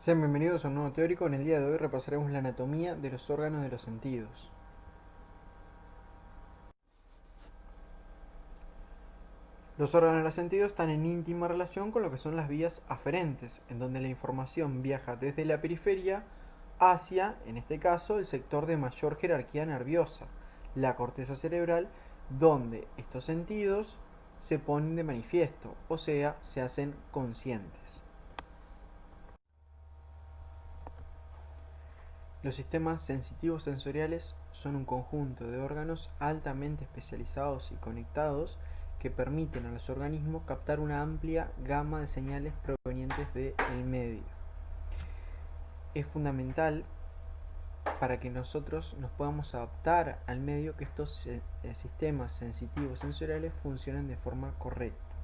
Sean bienvenidos a un nuevo teórico. En el día de hoy repasaremos la anatomía de los órganos de los sentidos. Los órganos de los sentidos están en íntima relación con lo que son las vías aferentes, en donde la información viaja desde la periferia hacia, en este caso, el sector de mayor jerarquía nerviosa, la corteza cerebral, donde estos sentidos se ponen de manifiesto, o sea, se hacen conscientes. Los sistemas sensitivos sensoriales son un conjunto de órganos altamente especializados y conectados que permiten a los organismos captar una amplia gama de señales provenientes del medio. Es fundamental para que nosotros nos podamos adaptar al medio que estos sistemas sensitivos sensoriales funcionen de forma correcta.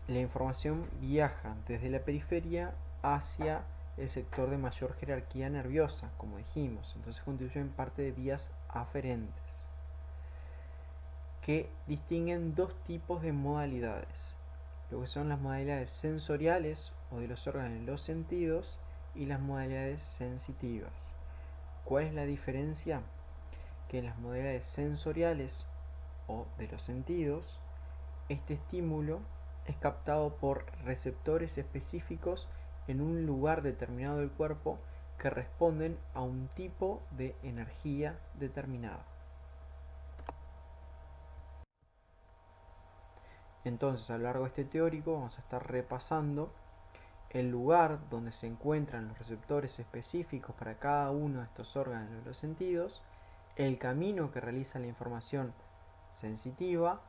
La información viaja desde la periferia hacia el sector de mayor jerarquía nerviosa, como dijimos, entonces constituyen parte de vías aferentes, que distinguen dos tipos de modalidades, lo que son las modalidades sensoriales o de los órganos de los sentidos y las modalidades sensitivas. ¿Cuál es la diferencia? Que en las modalidades sensoriales o de los sentidos, este estímulo es captado por receptores específicos en un lugar determinado del cuerpo que responden a un tipo de energía determinada. Entonces, a lo largo de este teórico vamos a estar repasando el lugar donde se encuentran los receptores específicos para cada uno de estos órganos de los sentidos, el camino que realiza la información sensitiva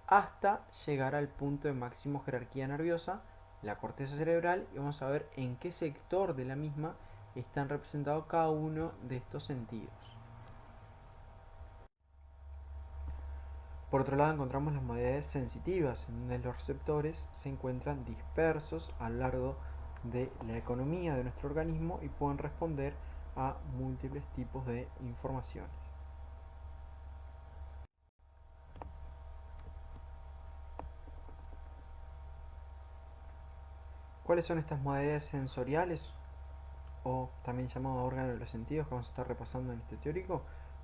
hasta llegar al punto de máximo jerarquía nerviosa, la corteza cerebral, y vamos a ver en qué sector de la misma están representados cada uno de estos sentidos. Por otro lado encontramos las modalidades sensitivas, en donde los receptores se encuentran dispersos a lo largo de la economía de nuestro organismo y pueden responder a múltiples tipos de informaciones. ¿Cuáles son estas modalidades sensoriales o también llamados órganos de los sentidos que vamos a estar repasando en este teórico?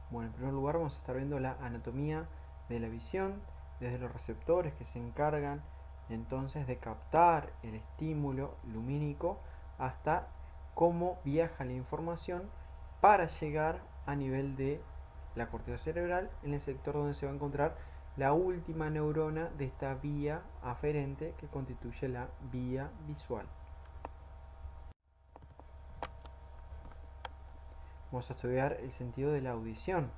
Bueno, en primer lugar vamos a estar viendo la anatomía de la visión, desde los receptores que se encargan entonces de captar el estímulo lumínico hasta cómo viaja la información para llegar a nivel de la corteza cerebral, en el sector donde se va a encontrar la última neurona de esta vía aferente que constituye la vía visual. Vamos a estudiar el sentido de la audición.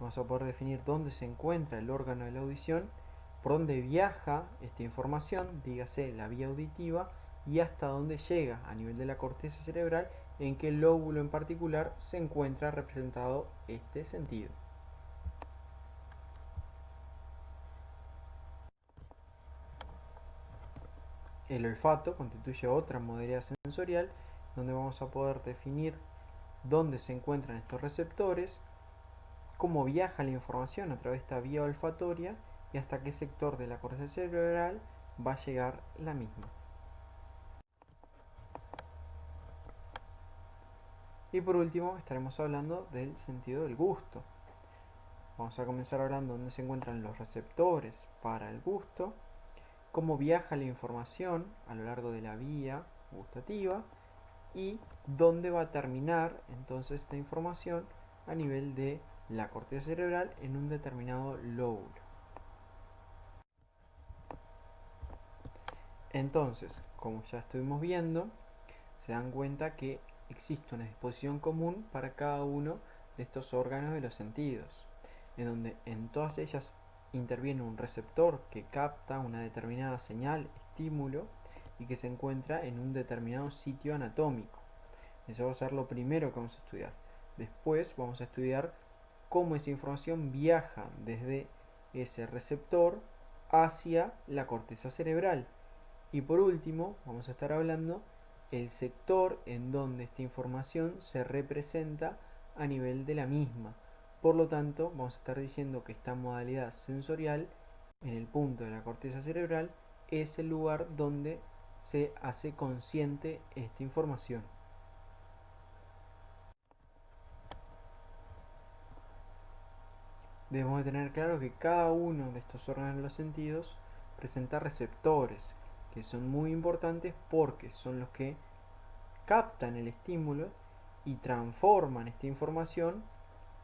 Vamos a poder definir dónde se encuentra el órgano de la audición, por dónde viaja esta información, dígase la vía auditiva, y hasta dónde llega a nivel de la corteza cerebral, en qué lóbulo en particular se encuentra representado este sentido. El olfato constituye otra modalidad sensorial donde vamos a poder definir dónde se encuentran estos receptores, cómo viaja la información a través de esta vía olfatoria y hasta qué sector de la corteza cerebral va a llegar la misma. Y por último estaremos hablando del sentido del gusto. Vamos a comenzar hablando de dónde se encuentran los receptores para el gusto, cómo viaja la información a lo largo de la vía gustativa y dónde va a terminar entonces esta información a nivel de la corteza cerebral en un determinado lóbulo. Entonces, como ya estuvimos viendo, se dan cuenta que existe una disposición común para cada uno de estos órganos de los sentidos, en donde en todas ellas interviene un receptor que capta una determinada señal, estímulo, y que se encuentra en un determinado sitio anatómico. Eso va a ser lo primero que vamos a estudiar. Después vamos a estudiar cómo esa información viaja desde ese receptor hacia la corteza cerebral. Y por último, vamos a estar hablando el sector en donde esta información se representa a nivel de la misma. Por lo tanto, vamos a estar diciendo que esta modalidad sensorial, en el punto de la corteza cerebral, es el lugar donde se hace consciente esta información. Debemos de tener claro que cada uno de estos órganos de los sentidos presenta receptores, que son muy importantes porque son los que captan el estímulo y transforman esta información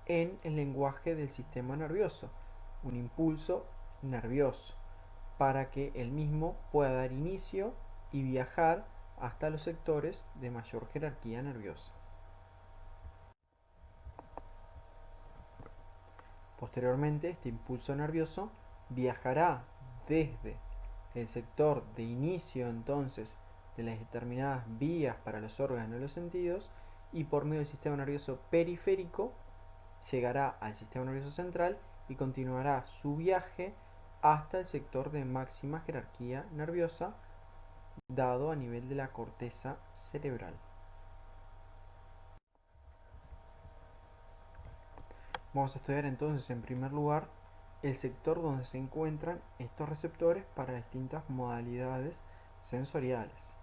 en el lenguaje del sistema nervioso, un impulso nervioso, para que el mismo pueda dar inicio y viajar hasta los sectores de mayor jerarquía nerviosa. Posteriormente, este impulso nervioso viajará desde el sector de inicio entonces de las determinadas vías para los órganos de los sentidos y por medio del sistema nervioso periférico llegará al sistema nervioso central y continuará su viaje hasta el sector de máxima jerarquía nerviosa dado a nivel de la corteza cerebral. Vamos a estudiar entonces en primer lugar el sector donde se encuentran estos receptores para distintas modalidades sensoriales.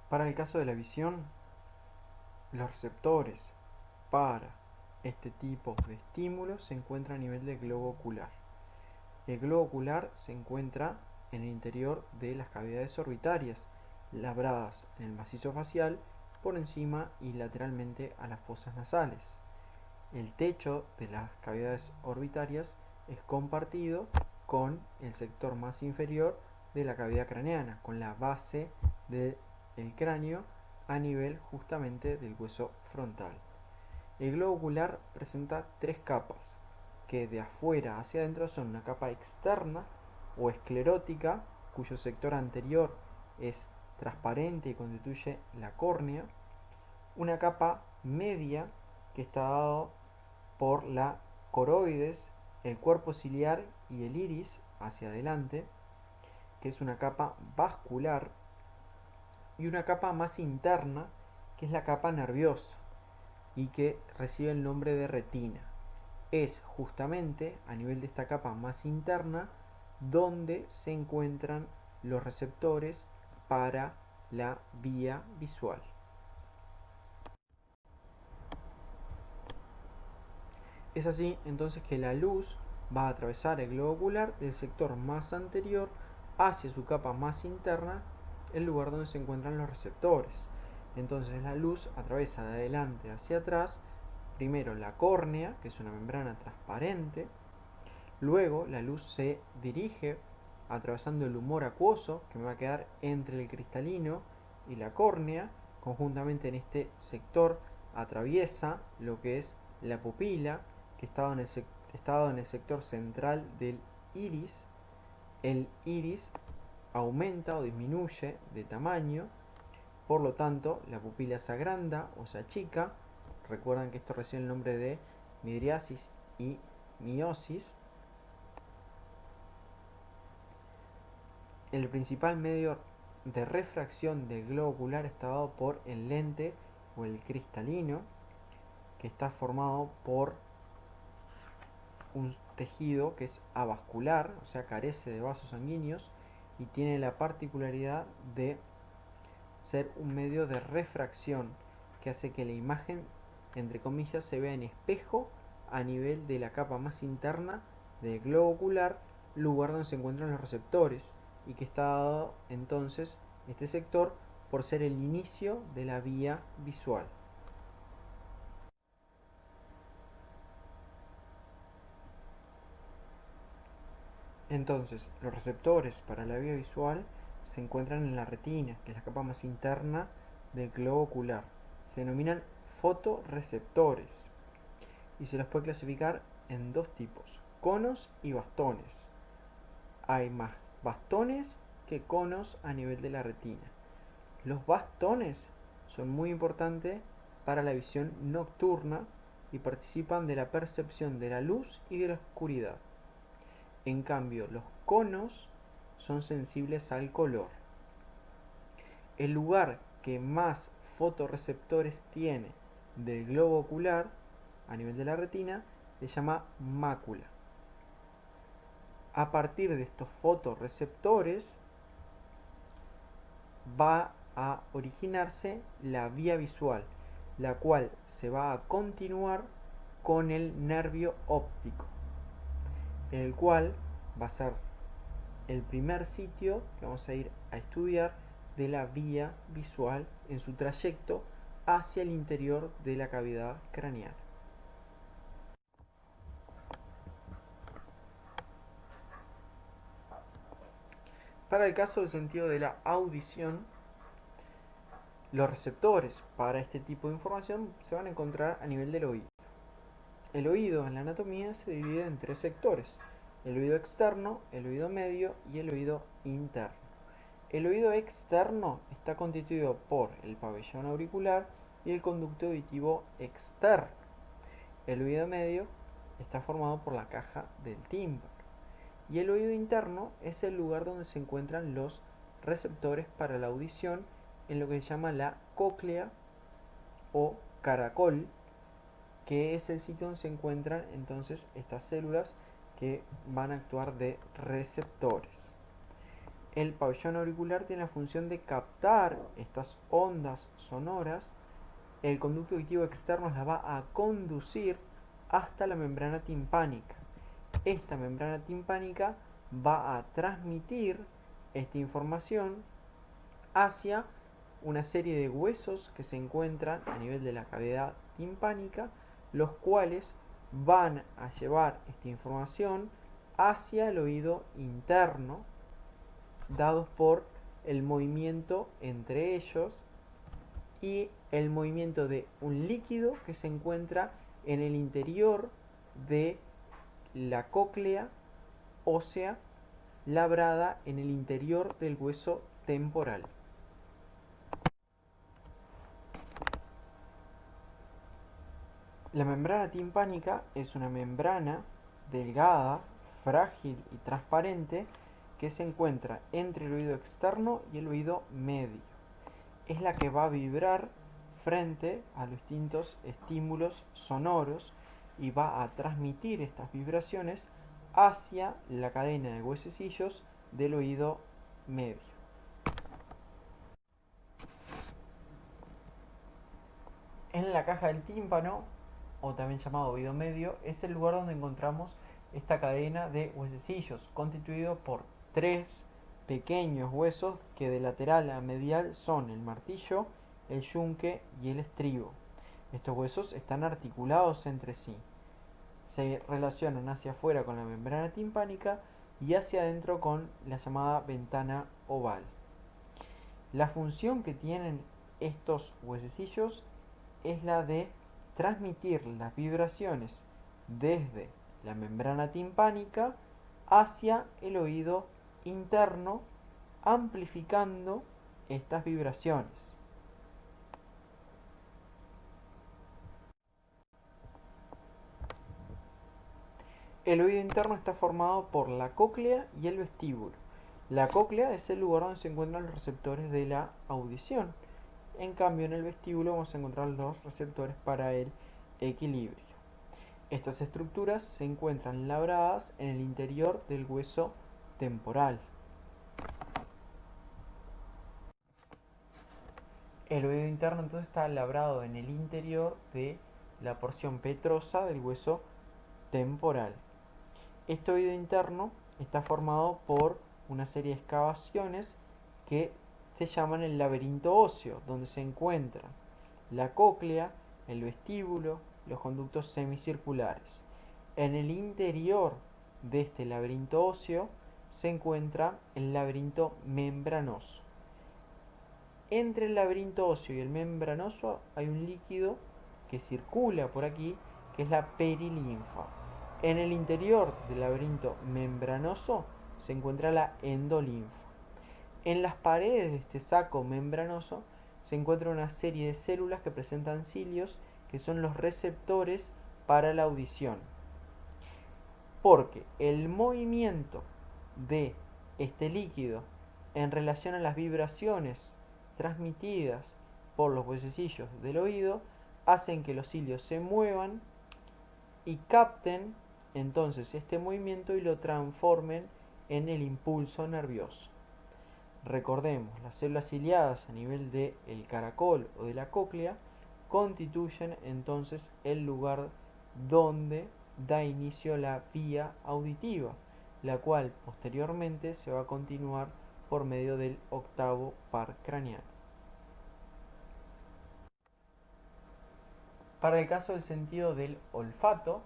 Para el caso de la visión, los receptores para este tipo de estímulos se encuentran a nivel del globo ocular. El globo ocular se encuentra en el interior de las cavidades orbitarias, labradas en el macizo facial por encima y lateralmente a las fosas nasales. El techo de las cavidades orbitarias es compartido con el sector más inferior de la cavidad craneana, con la base del cráneo a nivel justamente del hueso frontal. El globo ocular presenta tres capas, que de afuera hacia adentro son una capa externa o esclerótica, cuyo sector anterior es transparente y constituye la córnea, una capa media que está dado por la coroides, el cuerpo ciliar y el iris hacia adelante, que es una capa vascular, y una capa más interna, que es la capa nerviosa, y que recibe el nombre de retina. Es justamente a nivel de esta capa más interna donde se encuentran los receptores para la vía visual. Es así entonces que la luz va a atravesar el globo ocular del sector más anterior hacia su capa más interna, el lugar donde se encuentran los receptores. Entonces la luz atraviesa de adelante hacia atrás, primero la córnea, que es una membrana transparente, luego la luz se dirige atravesando el humor acuoso, que me va a quedar entre el cristalino y la córnea, conjuntamente en este sector atraviesa lo que es la pupila, que estaba en el sector central del iris. El iris aumenta o disminuye de tamaño, por lo tanto la pupila se agranda o se achica. Recuerdan que esto recibe el nombre de midriasis y miosis. El principal medio de refracción del globo ocular está dado por el lente o el cristalino, que está formado por un tejido que es avascular, o sea, carece de vasos sanguíneos y tiene la particularidad de ser un medio de refracción que hace que la imagen, entre comillas, se vea en espejo a nivel de la capa más interna del globo ocular, lugar donde se encuentran los receptores, y que está dado entonces este sector por ser el inicio de la vía visual. Entonces, los receptores para la vía visual se encuentran en la retina, que es la capa más interna del globo ocular. Se denominan fotorreceptores y se los puede clasificar en dos tipos, conos y bastones. Hay más bastones que conos a nivel de la retina. Los bastones son muy importantes para la visión nocturna y participan de la percepción de la luz y de la oscuridad. En cambio, los conos son sensibles al color. El lugar que más fotorreceptores tiene del globo ocular a nivel de la retina se llama mácula. A partir de estos fotorreceptores va a originarse la vía visual, la cual se va a continuar con el nervio óptico, en el cual va a ser el primer sitio que vamos a ir a estudiar de la vía visual en su trayecto hacia el interior de la cavidad craneal. Para el caso del sentido de la audición, los receptores para este tipo de información se van a encontrar a nivel del oído. El oído en la anatomía se divide en tres sectores: el oído externo, el oído medio y el oído interno. El oído externo está constituido por el pabellón auricular y el conducto auditivo externo. El oído medio está formado por la caja del tímpano. Y el oído interno es el lugar donde se encuentran los receptores para la audición, en lo que se llama la cóclea o caracol, que es el sitio donde se encuentran entonces estas células que van a actuar de receptores. El pabellón auricular tiene la función de captar estas ondas sonoras. El conducto auditivo externo las va a conducir hasta la membrana timpánica. Esta membrana timpánica va a transmitir esta información hacia una serie de huesos que se encuentran a nivel de la cavidad timpánica, los cuales van a llevar esta información hacia el oído interno, dados por el movimiento entre ellos y el movimiento de un líquido que se encuentra en el interior de la cóclea ósea labrada en el interior del hueso temporal. La membrana timpánica es una membrana delgada, frágil y transparente que se encuentra entre el oído externo y el oído medio. Es la que va a vibrar frente a los distintos estímulos sonoros y va a transmitir estas vibraciones hacia la cadena de huesecillos del oído medio. En la caja del tímpano, o también llamado oído medio, es el lugar donde encontramos esta cadena de huesecillos, constituido por tres pequeños huesos que de lateral a medial son el martillo, el yunque y el estribo. Estos huesos están articulados entre sí. Se relacionan hacia afuera con la membrana timpánica y hacia adentro con la llamada ventana oval. La función que tienen estos huesecillos es la de transmitir las vibraciones desde la membrana timpánica hacia el oído interno, amplificando estas vibraciones. El oído interno está formado por la cóclea y el vestíbulo. La cóclea es el lugar donde se encuentran los receptores de la audición. En cambio, en el vestíbulo vamos a encontrar los receptores para el equilibrio. Estas estructuras se encuentran labradas en el interior del hueso temporal. El oído interno entonces está labrado en el interior de la porción petrosa del hueso temporal. Este oído interno está formado por una serie de excavaciones que se llaman el laberinto óseo, donde se encuentran la cóclea, el vestíbulo, los conductos semicirculares. En el interior de este laberinto óseo se encuentra el laberinto membranoso. Entre el laberinto óseo y el membranoso hay un líquido que circula por aquí, que es la perilinfa. En el interior del laberinto membranoso se encuentra la endolinfa. En las paredes de este saco membranoso se encuentra una serie de células que presentan cilios, que son los receptores para la audición. Porque el movimiento de este líquido en relación a las vibraciones transmitidas por los huesecillos del oído hacen que los cilios se muevan y capten entonces este movimiento y lo transformen en el impulso nervioso. Recordemos, las células ciliadas a nivel del caracol o de la cóclea constituyen entonces el lugar donde da inicio la vía auditiva, la cual posteriormente se va a continuar por medio del octavo par craneal. Para el caso del sentido del olfato,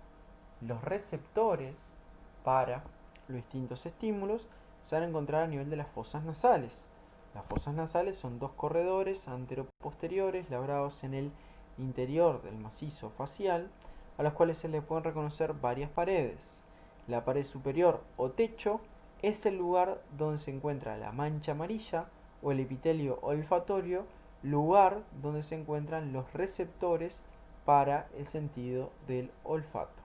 los receptores para los distintos estímulos se van a encontrar a nivel de las fosas nasales. Las fosas nasales son dos corredores anteroposteriores labrados en el interior del macizo facial, a los cuales se le pueden reconocer varias paredes. La pared superior o techo es el lugar donde se encuentra la mancha amarilla o el epitelio olfatorio, lugar donde se encuentran los receptores para el sentido del olfato.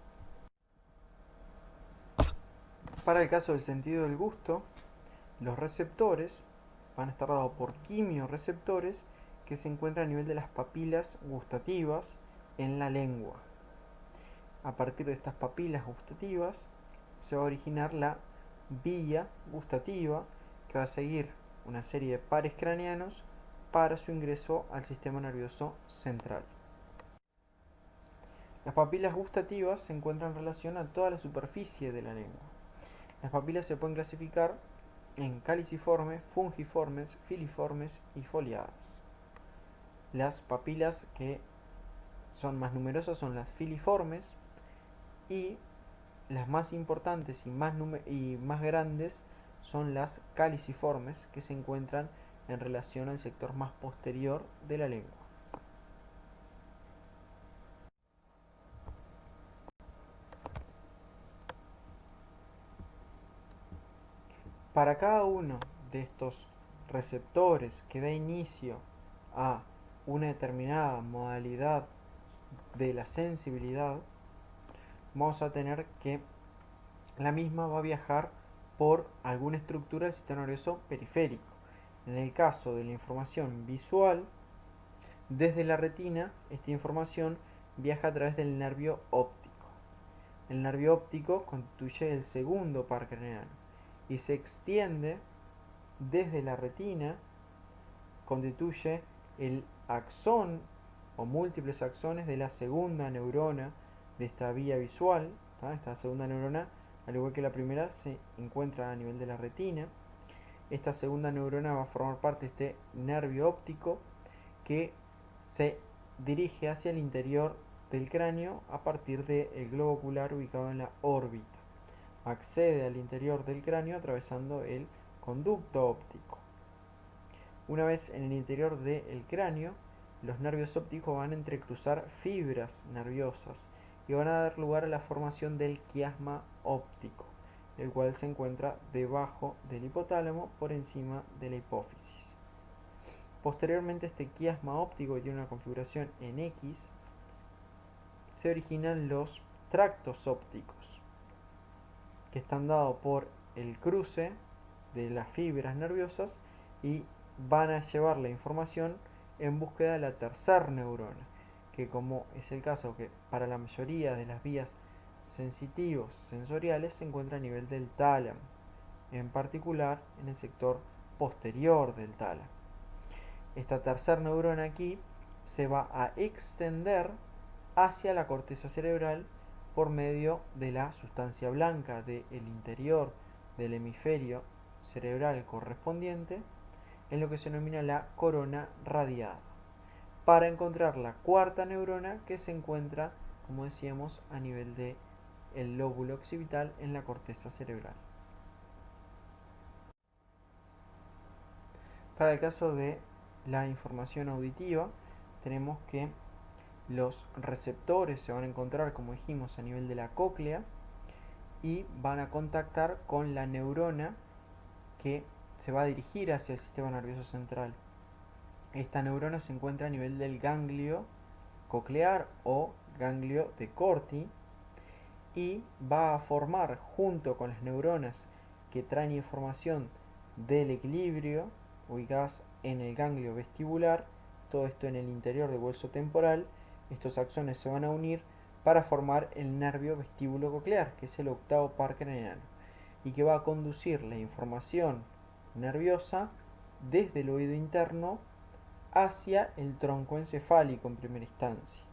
Para el caso del sentido del gusto, los receptores van a estar dados por quimioreceptores que se encuentran a nivel de las papilas gustativas en la lengua. A partir de estas papilas gustativas se va a originar la vía gustativa, que va a seguir una serie de pares craneanos para su ingreso al sistema nervioso central. Las papilas gustativas se encuentran en relación a toda la superficie de la lengua. Las papilas se pueden clasificar en caliciformes, fungiformes, filiformes y foliadas. Las papilas que son más numerosas son las filiformes, y las más importantes y más grandes son las caliciformes, que se encuentran en relación al sector más posterior de la lengua. Para cada uno de estos receptores que da inicio a una determinada modalidad de la sensibilidad, vamos a tener que la misma va a viajar por alguna estructura del sistema nervioso periférico. En el caso de la información visual, desde la retina, esta información viaja a través del nervio óptico. El nervio óptico constituye el segundo par craneal y se extiende desde la retina, constituye el axón o múltiples axones de la segunda neurona de esta vía visual. Esta segunda neurona, al igual que la primera, se encuentra a nivel de la retina. Esta segunda neurona va a formar parte de este nervio óptico que se dirige hacia el interior del cráneo a partir del globo ocular ubicado en la órbita. Accede al interior del cráneo atravesando el conducto óptico. Una vez en el interior del cráneo, los nervios ópticos van a entrecruzar fibras nerviosas y van a dar lugar a la formación del quiasma óptico, el cual se encuentra debajo del hipotálamo por encima de la hipófisis. Posteriormente, este quiasma óptico, que tiene una configuración en X, se originan los tractos ópticos, que están dados por el cruce de las fibras nerviosas y van a llevar la información en búsqueda de la tercer neurona, que, como es el caso que para la mayoría de las vías sensitivos sensoriales, se encuentra a nivel del tálamo, en particular en el sector posterior del tálamo. Esta tercer neurona aquí se va a extender hacia la corteza cerebral por medio de la sustancia blanca del interior del hemisferio cerebral correspondiente, en lo que se denomina la corona radiada, para encontrar la cuarta neurona, que se encuentra, como decíamos, a nivel del lóbulo occipital en la corteza cerebral. Para el caso de la información auditiva, tenemos que los receptores se van a encontrar, como dijimos, a nivel de la cóclea y van a contactar con la neurona que se va a dirigir hacia el sistema nervioso central. Esta neurona se encuentra a nivel del ganglio coclear o ganglio de Corti y va a formar, junto con las neuronas que traen información del equilibrio ubicadas en el ganglio vestibular, todo esto en el interior del hueso temporal. Estos axones se van a unir para formar el nervio vestíbulo coclear, que es el octavo par craneano, y que va a conducir la información nerviosa desde el oído interno hacia el tronco encefálico en primera instancia.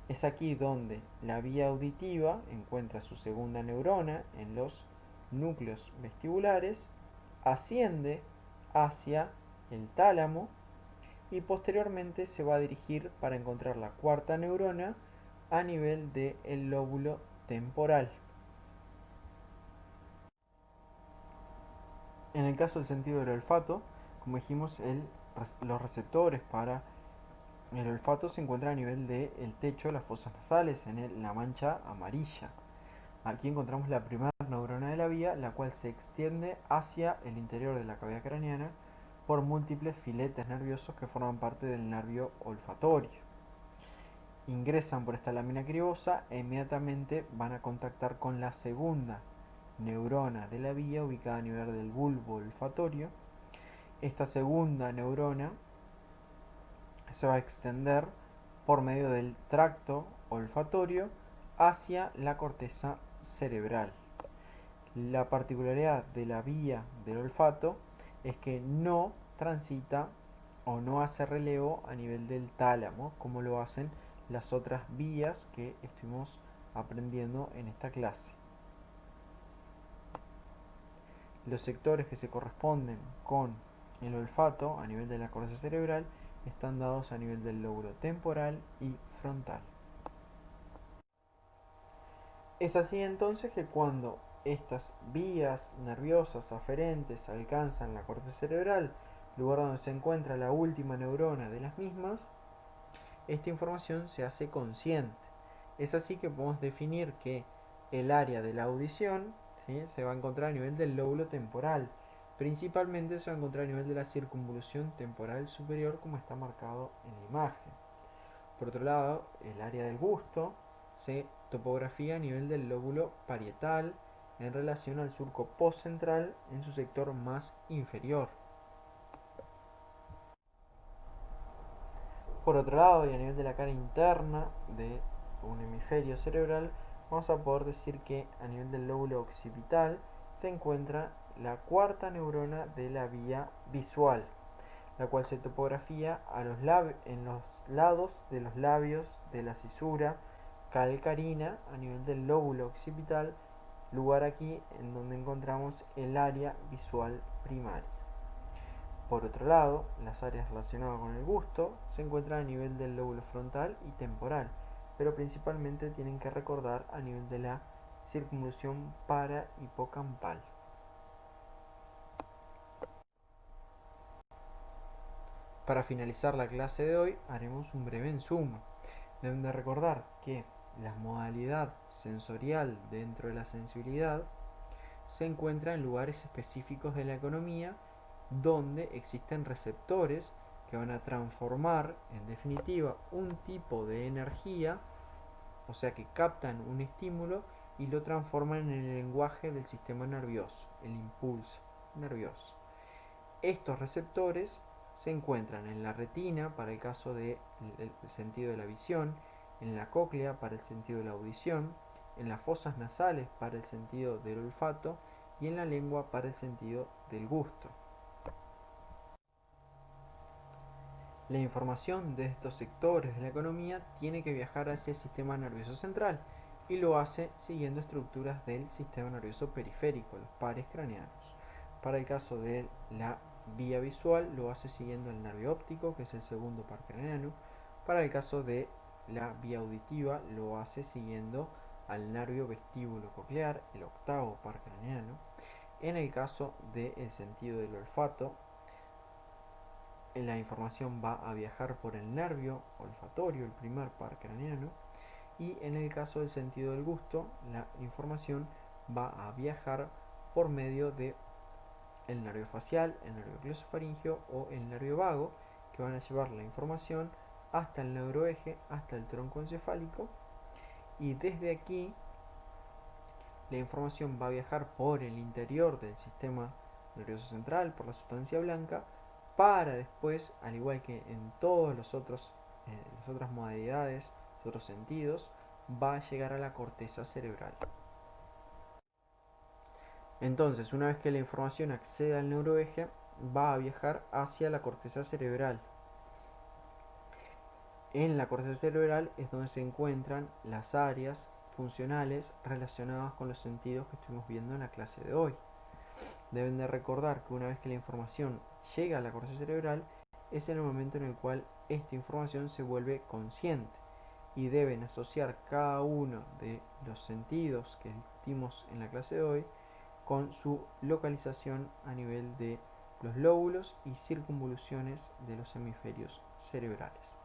Es aquí donde la vía auditiva encuentra su segunda neurona en los núcleos vestibulares, asciende hacia el tálamo y posteriormente se va a dirigir para encontrar la cuarta neurona a nivel del lóbulo temporal. En el caso del sentido del olfato, como dijimos, los receptores para el olfato se encuentran a nivel del techo de las fosas nasales, en la mancha amarilla. Aquí encontramos la primera neurona de la vía, la cual se extiende hacia el interior de la cavidad craneana por múltiples filetes nerviosos que forman parte del nervio olfatorio. Ingresan por esta lámina cribosa e inmediatamente van a contactar con la segunda neurona de la vía ubicada a nivel del bulbo olfatorio. Esta segunda neurona se va a extender por medio del tracto olfatorio hacia la corteza cerebral. La particularidad de la vía del olfato es que no transita o no hace relevo a nivel del tálamo como lo hacen las otras vías que estuvimos aprendiendo en esta clase. Los sectores que se corresponden con el olfato a nivel de la corteza cerebral están dados a nivel del lóbulo temporal y frontal. Es así entonces que cuando estas vías nerviosas aferentes alcanzan la corteza cerebral, lugar donde se encuentra la última neurona de las mismas, esta información se hace consciente. Es así que podemos definir que el área de la audición, ¿sí?, se va a encontrar a nivel del lóbulo temporal. Principalmente se va a encontrar a nivel de la circunvolución temporal superior, como está marcado en la imagen. Por otro lado, el área del gusto se topografía a nivel del lóbulo parietal en relación al surco postcentral en su sector más inferior. Por otro lado, y a nivel de la cara interna de un hemisferio cerebral, vamos a poder decir que a nivel del lóbulo occipital se encuentra la cuarta neurona de la vía visual, la cual se topografía en los lados de los labios de la cisura calcarina a nivel del lóbulo occipital, lugar aquí en donde encontramos el área visual primaria. Por otro lado, las áreas relacionadas con el gusto se encuentran a nivel del lóbulo frontal y temporal, pero principalmente tienen que recordar a nivel de la circunvolución parahipocampal. Para finalizar la clase de hoy haremos un breve ensumo. Deben de recordar que la modalidad sensorial dentro de la sensibilidad se encuentra en lugares específicos de la economía donde existen receptores que van a transformar en definitiva un tipo de energía, o sea que captan un estímulo y lo transforman en el lenguaje del sistema nervioso, el impulso nervioso. Estos receptores se encuentran en la retina para el caso del sentido de la visión, en la cóclea para el sentido de la audición, en las fosas nasales para el sentido del olfato y en la lengua para el sentido del gusto. La información de estos sectores de la economía tiene que viajar hacia el sistema nervioso central y lo hace siguiendo estructuras del sistema nervioso periférico, los pares craneanos. Para el caso de la vía visual lo hace siguiendo el nervio óptico, que es el segundo par craneano. Para el caso de la vía auditiva lo hace siguiendo al nervio vestíbulo coclear, el octavo par craneano. En el caso del sentido del olfato, la información va a viajar por el nervio olfatorio, el primer par craneano, y en el caso del sentido del gusto, la información va a viajar por medio de el nervio facial, el nervio glosofaringeo o el nervio vago, que van a llevar la información hasta el neuroeje, hasta el tronco encefálico, y desde aquí la información va a viajar por el interior del sistema nervioso central, por la sustancia blanca, para después, al igual que en todas las otras modalidades, los otros sentidos, va a llegar a la corteza cerebral. Entonces, una vez que la información accede al neuroeje, va a viajar hacia la corteza cerebral. En la corteza cerebral es donde se encuentran las áreas funcionales relacionadas con los sentidos que estuvimos viendo en la clase de hoy. Deben de recordar que una vez que la información llega a la corteza cerebral, es en el momento en el cual esta información se vuelve consciente y deben asociar cada uno de los sentidos que discutimos en la clase de hoy con su localización a nivel de los lóbulos y circunvoluciones de los hemisferios cerebrales.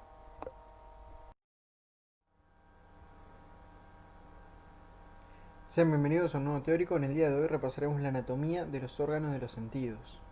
Sean bienvenidos a un nuevo teórico. En el día de hoy repasaremos la anatomía de los órganos de los sentidos.